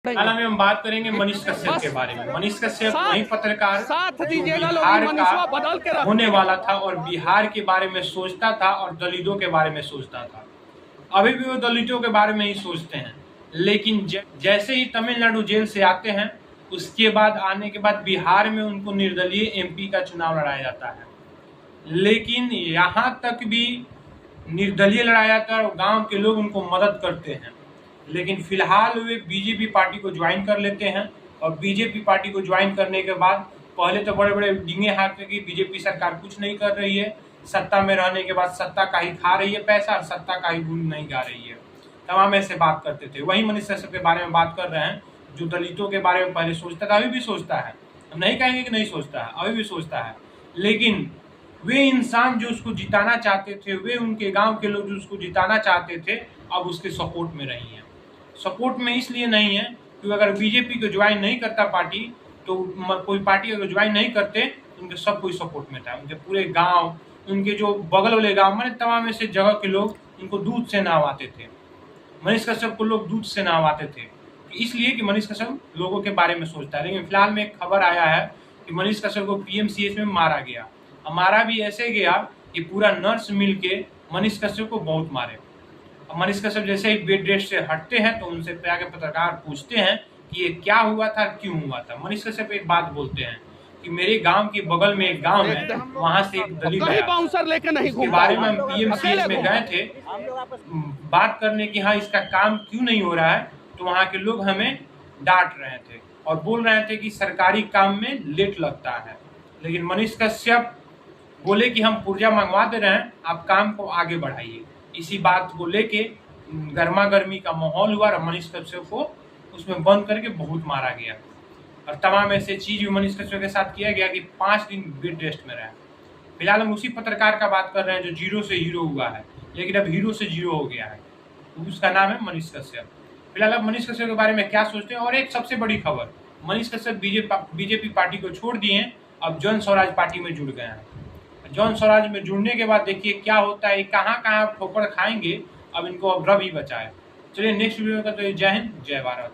कल हम बात करेंगे मनीष कश्यप के बारे में। मनीष कश्यप वही पत्रकार साथ जो दीजिएगा, बिहार लोग का बदल के रखते होने हैं। वाला था और बिहार के बारे में सोचता था और दलितों के बारे में सोचता था। अभी भी वो दलितों के बारे में ही सोचते हैं, लेकिन जैसे ही तमिलनाडु जेल से आते हैं उसके बाद आने के बाद बिहार में उनको निर्दलीय एमपी का चुनाव लड़ाया जाता है। लेकिन यहाँ तक भी निर्दलीय लड़ाया जाता है और गाँव के लोग उनको मदद करते हैं। लेकिन फिलहाल वे बीजेपी पार्टी को ज्वाइन कर लेते हैं और बीजेपी पार्टी को ज्वाइन करने के बाद पहले तो बड़े बड़े डींगे हाँकते कि बीजेपी सरकार कुछ नहीं कर रही है, सत्ता में रहने के बाद सत्ता का ही खा रही है पैसा और सत्ता का ही गुण नहीं गा रही है। तमाम ऐसे बात करते थे। वही मनीष कश्यप के बारे में बात कर रहे हैं जो दलितों के बारे में पहले सोचता था, अभी भी सोचता है। हम नहीं कहेंगे कि नहीं सोचता है, अभी भी सोचता है। लेकिन वे इंसान जो उसको जिताना चाहते थे, वे उनके गांव के लोग जो उसको जिताना चाहते थे, अब उसके सपोर्ट में नहीं है। सपोर्ट में इसलिए नहीं है क्योंकि अगर बीजेपी को ज्वाइन नहीं करता पार्टी, तो कोई पार्टी अगर ज्वाइन नहीं करते तो उनके सब कोई सपोर्ट में था। उनके पूरे गांव, उनके जो बगल वाले गांव में तमाम ऐसे जगह के लोग उनको दूध से नहवाते थे। मनीष कश्यप को लोग दूध से नहवाते थे, इसलिए कि मनीष कश्यप लोगों के बारे में सोचता है। लेकिन फिलहाल में एक खबर आया है कि मनीष कश्यप को पीएमसीएच में मारा गया। हमारा भी ऐसे गया कि पूरा नर्स मिल के मनीष कश्यप को बहुत मारे। मनीष कश्यप जैसे ही बेड रेस्ट से हटते हैं तो उनसे आगे पत्रकार पूछते हैं कि ये क्या हुआ था, क्यों हुआ था। मनीष कश्यप एक बात बोलते हैं कि मेरे गांव के बगल में एक गांव है, वहां से एक दलित आया, बाउंसर लेके नहीं उसके बारे में हम पीएमसीएच में गए थे बात करने की, हाँ इसका काम क्यों नहीं हो रहा है। तो वहाँ के लोग हमें डांट रहे थे और बोल रहे थे कि सरकारी काम में लेट लगता है। लेकिन मनीष कश्यप बोले कि हम पुर्जा मंगवा दे रहे हैं, आप काम को आगे बढ़ाइए। इसी बात को लेके गर्मा गर्मी का माहौल हुआ और मनीष कश्यप को उसमें बंद करके बहुत मारा गया और तमाम ऐसे चीज मनीष कश्यप के साथ किया गया कि 5 दिन बेड रेस्ट में रहा। फिलहाल हम उसी पत्रकार का बात कर रहे हैं जो जीरो से हीरो हुआ है, लेकिन अब हीरो से जीरो हो गया है। उसका नाम है मनीष कश्यप। फिलहाल अब मनीष कश्यप के बारे में क्या सोचते हैं। और एक सबसे बड़ी खबर, मनीष कश्यप बीजेपी पार्टी को छोड़ दिए, अब जन स्वराज पार्टी में जुड़ गए हैं। जन स्वराज में जुड़ने के बाद देखिए क्या होता है, कहाँ कहाँ ठोकर खाएंगे। अब इनको अब रब ही बचाए। चलिए नेक्स्ट वीडियो का तो जय हिंद जय भारत।